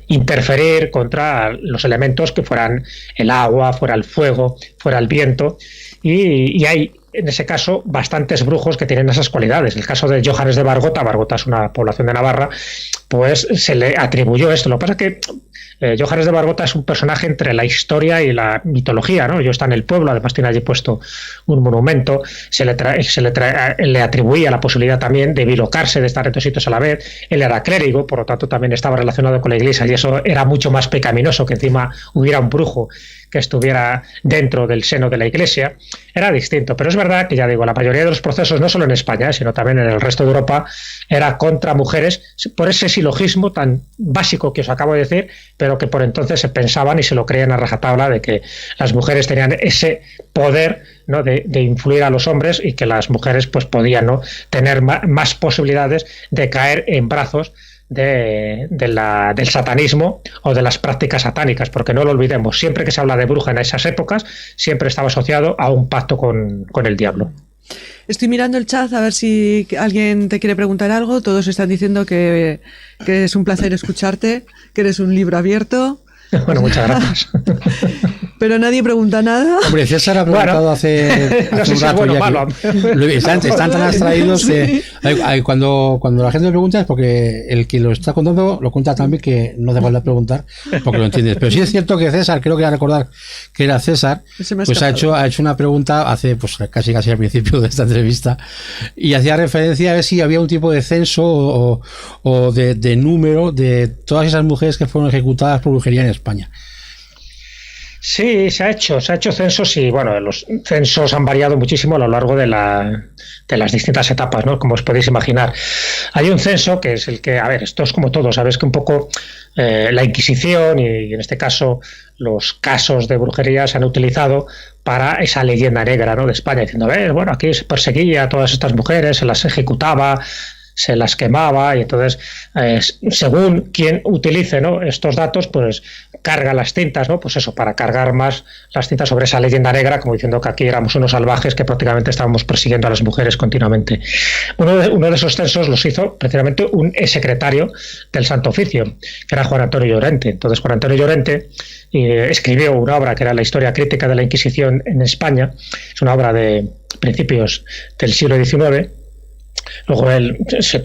interferir contra los elementos que fueran el agua, fuera el fuego, fuera el viento, y hay en ese caso, bastantes brujos que tienen esas cualidades. El caso de Johannes de Bargota, Bargota es una población de Navarra, pues se le atribuyó esto. Lo que pasa es que Johannes de Bargota es un personaje entre la historia y la mitología, ¿no? Yo está en el pueblo, además tiene allí puesto un monumento, le atribuía la posibilidad también de bilocarse, de estar en dos sitios a la vez. Él era clérigo, por lo tanto también estaba relacionado con la iglesia, y eso era mucho más pecaminoso que encima hubiera un brujo que estuviera dentro del seno de la iglesia. Era distinto, pero es verdad que, ya digo, la mayoría de los procesos, no solo en España, sino también en el resto de Europa, era contra mujeres, por ese silogismo tan básico que os acabo de decir, pero que por entonces se pensaban y se lo creían a rajatabla de que las mujeres tenían ese poder, ¿no?, de influir a los hombres, y que las mujeres pues podían, ¿no?, tener más posibilidades de caer en brazos del satanismo o de las prácticas satánicas, porque no lo olvidemos, siempre que se habla de bruja en esas épocas, siempre estaba asociado a un pacto con el diablo. Estoy mirando el chat a ver si alguien te quiere preguntar algo. Todos están diciendo que es un placer escucharte, que eres un libro abierto. Bueno, muchas gracias. Pero nadie pregunta nada. Hombre, César ha preguntado hace no sé un si rato es bueno o ya malo. Están tan abstraídos. Sí. Cuando la gente me pregunta es porque el que lo está contando lo cuenta también, que no hace falta preguntar porque lo entiendes. Pero sí es cierto que César, creo que a recordar que era César, pues ha hecho una pregunta hace pues casi al principio de esta entrevista, y hacía referencia a ver si había un tipo de censo o de número de todas esas mujeres que fueron ejecutadas por brujería en España. Sí, se ha hecho censos, y bueno, los censos han variado muchísimo a lo largo de las distintas etapas, ¿no? Como os podéis imaginar. Hay un censo que es el que, a ver, esto es como todo, sabes que un poco la Inquisición y en este caso los casos de brujería se han utilizado para esa leyenda negra, ¿no?, de España, diciendo, bueno, aquí se perseguía a todas estas mujeres, se las ejecutaba, se las quemaba, y entonces según quien utilice, ¿no?, estos datos, pues carga las tintas, ¿no?, pues eso, para cargar más las tintas sobre esa leyenda negra, como diciendo que aquí éramos unos salvajes que prácticamente estábamos persiguiendo a las mujeres continuamente. Uno de esos censos los hizo precisamente un secretario del Santo Oficio, que era Juan Antonio Llorente. Entonces Juan Antonio Llorente escribió una obra que era la Historia Crítica de la Inquisición en España. Es una obra de principios del siglo XIX. Luego él se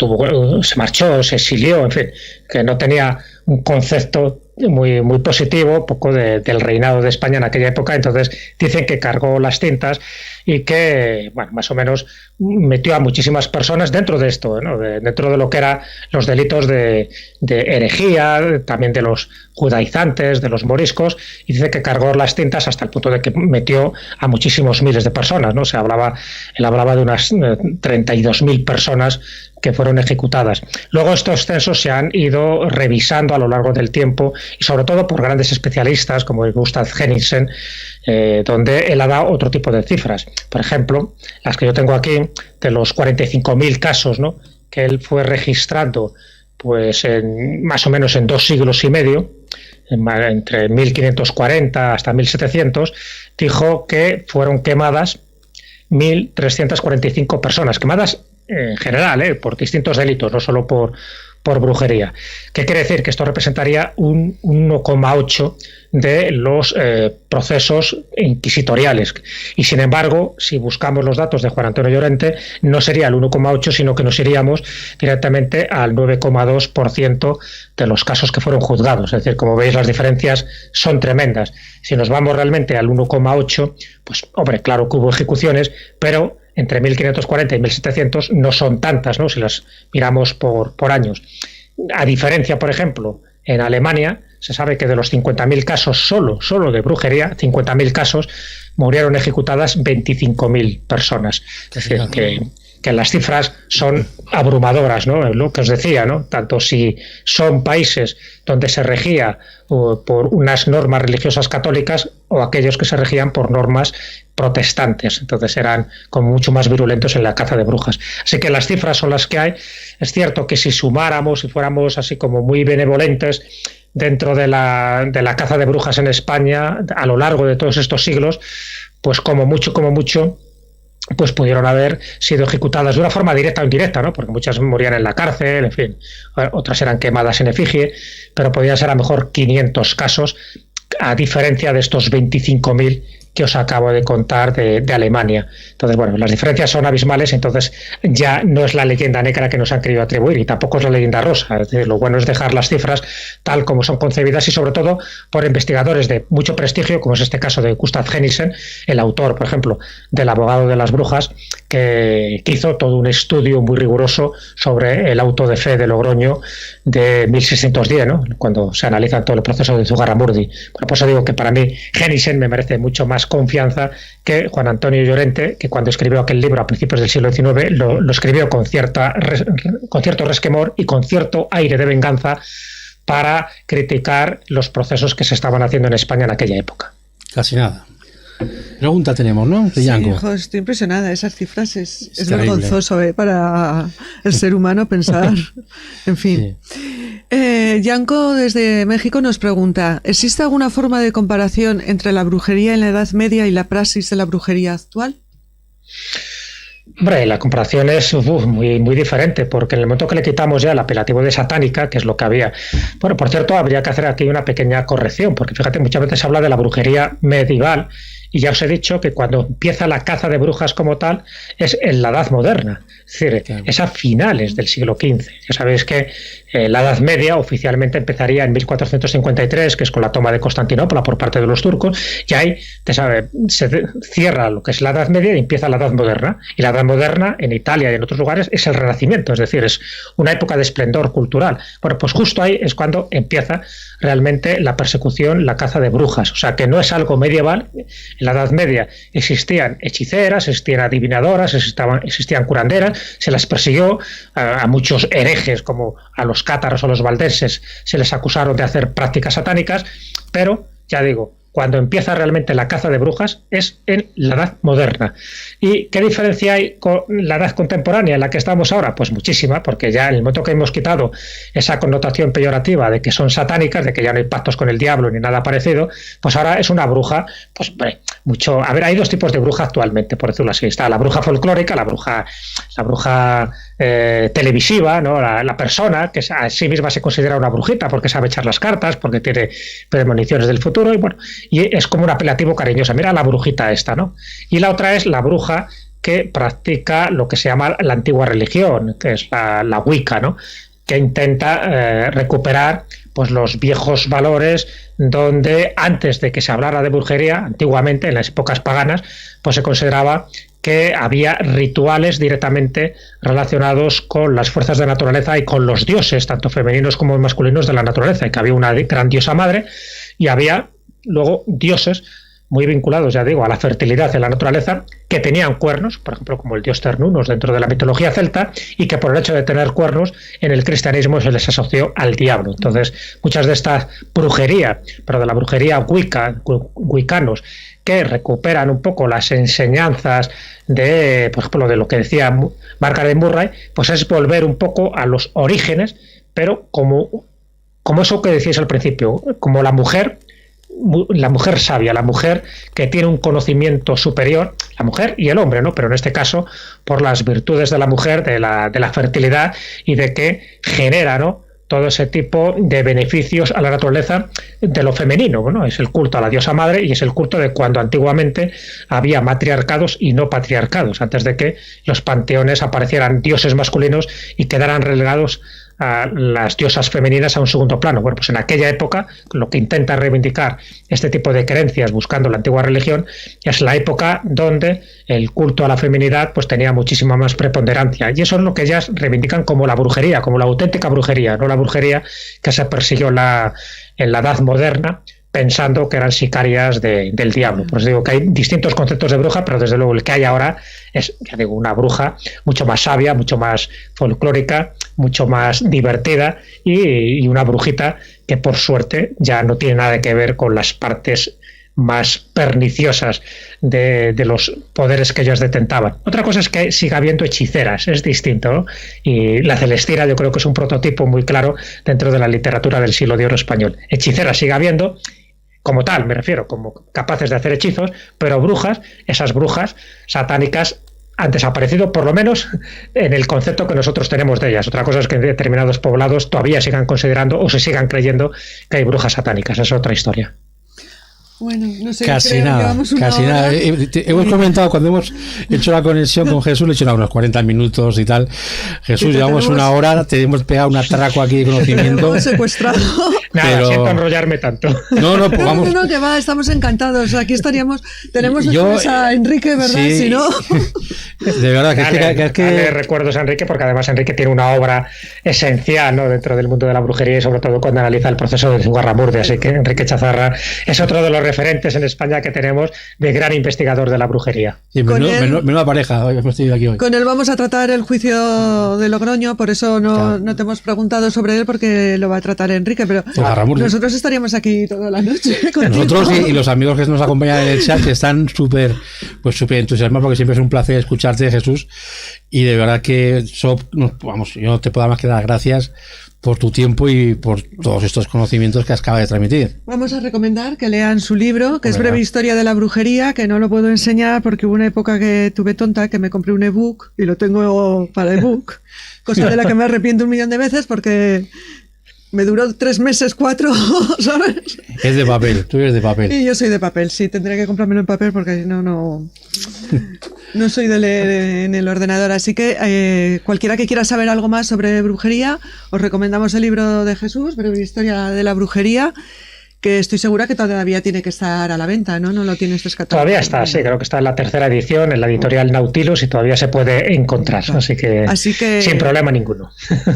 marchó, se exilió, en fin, que no tenía un concepto muy, muy positivo, poco del reinado de España en aquella época. Entonces dicen que cargó las tintas y que, bueno, más o menos metió a muchísimas personas dentro de esto, ¿no?, dentro de lo que eran los delitos de herejía, también de los judaizantes, de los moriscos, y dice que cargó las tintas hasta el punto de que metió a muchísimos miles de personas, ¿no? Él hablaba de unas 32.000 personas que fueron ejecutadas. Luego estos censos se han ido revisando a lo largo del tiempo, y sobre todo por grandes especialistas como Gustav Henningsen, donde él ha dado otro tipo de cifras. Por ejemplo, las que yo tengo aquí, de los 45.000 casos, ¿no?, que él fue registrando pues más o menos en 2 siglos y medio, entre 1540 hasta 1700, dijo que fueron quemadas 1.345 personas, quemadas en general, por distintos delitos, no solo por brujería. ¿Qué quiere decir? Que esto representaría un 1,8 de los procesos inquisitoriales. Y sin embargo, si buscamos los datos de Juan Antonio Llorente, no sería el 1,8, sino que nos iríamos directamente al 9,2% de los casos que fueron juzgados. Es decir, como veis, las diferencias son tremendas. Si nos vamos realmente al 1,8, pues, hombre, claro que hubo ejecuciones, pero entre 1540 y 1700 no son tantas, ¿no?, si las miramos por años. A diferencia, por ejemplo, en Alemania se sabe que de los 50.000 casos solo de brujería, 50.000 casos, murieron ejecutadas 25.000 personas. Es decir, que las cifras son abrumadoras, ¿no? Lo que os decía, ¿no? Tanto si son países donde se regía por unas normas religiosas católicas, o aquellos que se regían por normas protestantes. Entonces eran como mucho más virulentos en la caza de brujas. Así que las cifras son las que hay. Es cierto que si sumáramos y fuéramos así como muy benevolentes dentro de la caza de brujas en España a lo largo de todos estos siglos, pues como mucho, pues pudieron haber sido ejecutadas de una forma directa o indirecta, ¿no? Porque muchas morían en la cárcel, en fin, otras eran quemadas en efigie, pero podían ser a lo mejor 500 casos, a diferencia de estos 25.000 que os acabo de contar de Alemania. Entonces, bueno, las diferencias son abismales, entonces ya no es la leyenda negra que nos han querido atribuir y tampoco es la leyenda rosa. Es decir, lo bueno es dejar las cifras tal como son concebidas y sobre todo por investigadores de mucho prestigio, como es este caso de Gustav Henningsen, el autor, por ejemplo, del abogado de las brujas, que hizo todo un estudio muy riguroso sobre el auto de fe de Logroño de 1610, ¿no? Cuando se analiza todo el proceso de Zugarramurdi. Bueno, pues digo que para mí Henningsen me merece mucho más confianza que Juan Antonio Llorente, que cuando escribió aquel libro a principios del siglo XIX lo escribió con cierto resquemor y con cierto aire de venganza para criticar los procesos que se estaban haciendo en España en aquella época. Casi nada. Pregunta tenemos, ¿no? De Yanko. Sí, hijo, estoy impresionada. Esas cifras es vergonzoso para el ser humano pensar. En fin. Sí. Yanko desde México nos pregunta: ¿existe alguna forma de comparación entre la brujería en la Edad Media y la praxis de la brujería actual? Hombre, la comparación es muy, muy diferente, porque en el momento que le quitamos ya el apelativo de satánica, que es lo que había. Bueno, por cierto, habría que hacer aquí una pequeña corrección, porque fíjate, muchas veces se habla de la brujería medieval, y ya os he dicho que cuando empieza la caza de brujas como tal es en la Edad Moderna, es decir, claro, es a finales del siglo XV. Ya sabéis que la Edad Media oficialmente empezaría en 1453, que es con la toma de Constantinopla por parte de los turcos, y ahí se cierra lo que es la Edad Media y empieza la Edad Moderna. Y la Edad Moderna en Italia y en otros lugares es el Renacimiento, es decir, es una época de esplendor cultural. Bueno, pues justo ahí es cuando empieza realmente la persecución, la caza de brujas, o sea que no es algo medieval. En la Edad Media existían hechiceras, existían adivinadoras, existían curanderas, se las persiguió a muchos herejes como a los cátaros o los valdenses, se les acusaron de hacer prácticas satánicas, pero ya digo, cuando empieza realmente la caza de brujas es en la Edad Moderna. ¿Y qué diferencia hay con la Edad Contemporánea en la que estamos ahora? Pues muchísima, porque ya en el momento que hemos quitado esa connotación peyorativa de que son satánicas, de que ya no hay pactos con el diablo ni nada parecido, pues ahora es una bruja, pues mucho. A ver, hay dos tipos de bruja actualmente, por decirlo así. Está la bruja folclórica, la bruja televisiva, ¿no? La persona que a sí misma se considera una brujita porque sabe echar las cartas, porque tiene premoniciones del futuro, y bueno, y es como un apelativo cariñoso. Mira la brujita esta, ¿no? Y la otra es la bruja que practica lo que se llama la antigua religión, que es la Wicca, ¿no? Que intenta recuperar pues los viejos valores donde antes de que se hablara de brujería, antiguamente en las épocas paganas, pues se consideraba que había rituales directamente relacionados con las fuerzas de la naturaleza y con los dioses, tanto femeninos como masculinos de la naturaleza, y que había una gran diosa madre y había luego dioses muy vinculados, ya digo, a la fertilidad de la naturaleza, que tenían cuernos, por ejemplo, como el dios Cernunnos dentro de la mitología celta, y que por el hecho de tener cuernos, en el cristianismo se les asoció al diablo. Entonces, muchas de esta brujería, pero de la brujería wiccanos, que recuperan un poco las enseñanzas de, por ejemplo, de lo que decía Margaret Murray, pues es volver un poco a los orígenes, pero como eso que decíais al principio, como la mujer sabia, la mujer que tiene un conocimiento superior, la mujer y el hombre, ¿no? Pero en este caso por las virtudes de la mujer, de la fertilidad y de que genera, ¿no?, todo ese tipo de beneficios a la naturaleza de lo femenino, ¿no? Es el culto a la diosa madre y es el culto de cuando antiguamente había matriarcados y no patriarcados, antes de que los panteones aparecieran dioses masculinos y quedaran relegados a las diosas femeninas a un segundo plano. Bueno, pues en aquella época lo que intenta reivindicar este tipo de creencias buscando la antigua religión es la época donde el culto a la feminidad pues tenía muchísima más preponderancia, y eso es lo que ellas reivindican como la brujería, como la auténtica brujería, no la brujería que se persiguió en la Edad Moderna pensando que eran sicarias del diablo. Por eso digo que hay distintos conceptos de bruja, pero desde luego el que hay ahora es, ya digo, una bruja mucho más sabia, mucho más folclórica, mucho más divertida y una brujita que por suerte ya no tiene nada que ver con las partes más perniciosas de los poderes que ellos detentaban. Otra cosa es que siga habiendo hechiceras, es distinto, ¿no? Y la Celestina yo creo que es un prototipo muy claro dentro de la literatura del siglo de oro español. Hechiceras sigue habiendo, como tal, me refiero, como capaces de hacer hechizos, pero brujas, esas brujas satánicas han desaparecido, por lo menos en el concepto que nosotros tenemos de ellas. Otra cosa es que en determinados poblados todavía sigan considerando o se sigan creyendo que hay brujas satánicas. Esa es otra historia. Bueno, no sé, casi nada, casi nada. Hemos comentado cuando hemos hecho la conexión con Jesús, le he hecho unos 40 minutos y tal. Jesús, llevamos una hora, te hemos pegado un atraco aquí de conocimiento. Te hemos secuestrado. Nada, siento enrollarme tanto. No, pues vamos. No, que va, estamos encantados. Aquí estaríamos. Tenemos a Enrique, ¿verdad? Sí, si no. De verdad, que dale recuerdos a Enrique, porque además Enrique tiene una obra esencial, ¿no?, dentro del mundo de la brujería y sobre todo cuando analiza el proceso de Zugarramurdi. Así que Enrique Chazarra es otro de los referentes en España que tenemos de gran investigador de la brujería. Sí, menuda pareja, hemos tenido aquí hoy. Con él vamos a tratar el juicio de Logroño, por eso no te hemos preguntado sobre él, porque lo va a tratar Enrique, pero nosotros estaríamos aquí toda la noche. Nosotros y los amigos que nos acompañan en el chat, que están súper entusiasmados, porque siempre es un placer escucharte, Jesús, y de verdad que yo no te puedo más que dar gracias por tu tiempo y por todos estos conocimientos que acabas de transmitir. Vamos a recomendar que lean su libro, que es Breve Historia de la Brujería, que no lo puedo enseñar porque hubo una época que tuve tonta, que me compré un ebook y lo tengo para ebook, cosa de la que me arrepiento 1.000.000 de veces porque me duró 3 meses, 4, ¿sabes? Es de papel, tú eres de papel. Y yo soy de papel, sí, tendría que comprármelo en papel porque no soy de leer en el ordenador. Así que cualquiera que quiera saber algo más sobre brujería, os recomendamos el libro de Jesús, Breve Historia de la Brujería, que estoy segura que todavía tiene que estar a la venta, ¿no? No lo tienes descartado. Todavía está, sí, creo que está en la 3ª edición, en la editorial Nautilus, y todavía se puede encontrar, así que sin problema ninguno.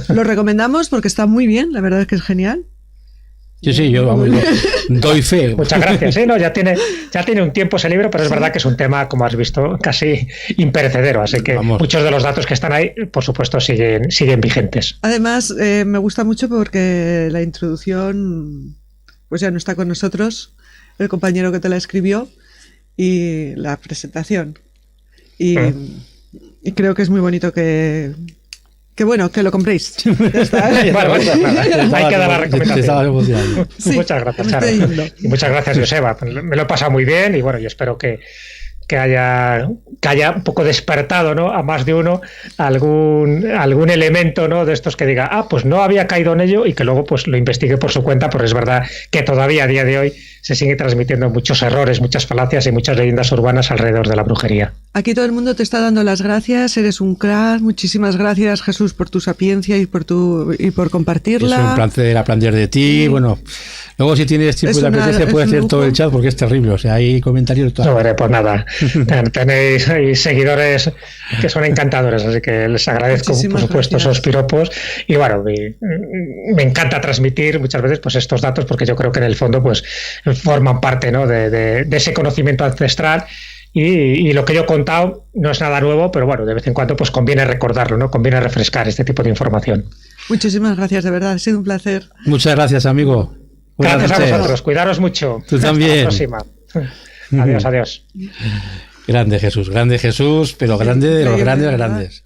Lo recomendamos porque está muy bien, la verdad es que es genial. Sí, yo doy fe. Muchas gracias. Sí, no, ya tiene un tiempo ese libro, pero es verdad que es un tema, como has visto, casi imperecedero. Así que muchos de los datos que están ahí, por supuesto, siguen vigentes. Además, me gusta mucho porque la introducción, pues ya no está con nosotros, el compañero que te la escribió, y la presentación. Y creo que es muy bonito que lo compréis. Ya está. Bueno, nada. Hay que dar la recomendación. Sí, muchas gracias, Charo. Y muchas gracias, Joseba. Me lo he pasado muy bien y bueno, yo espero que haya un poco despertado, ¿no?, a más de uno algún elemento, ¿no?, de estos que diga, pues no había caído en ello, y que luego pues lo investigue por su cuenta, porque es verdad que todavía a día de hoy se sigue transmitiendo muchos errores, muchas falacias y muchas leyendas urbanas alrededor de la brujería. Aquí todo el mundo te está dando las gracias, eres un crack, muchísimas gracias, Jesús, por tu sapiencia y por compartirla. Es un placer aprender de ti, bueno, luego si tienes tiempo y te apetece puedes leer todo el chat porque es terrible, o sea, hay comentarios. No, pues nada, tenéis seguidores que son encantadores, así que les agradezco, por supuesto, esos piropos, y bueno, me encanta transmitir muchas veces pues estos datos, porque yo creo que en el fondo pues forman parte, ¿no?, de ese conocimiento ancestral. Y lo que yo he contado no es nada nuevo, pero bueno, de vez en cuando pues conviene recordarlo, ¿no? Conviene refrescar este tipo de información. Muchísimas gracias, de verdad, ha sido un placer. Muchas gracias, amigo. Gracias a vosotros, cuidaros mucho. Tú también. Hasta la próxima. Adiós. Grande Jesús, pero grande de los grandes.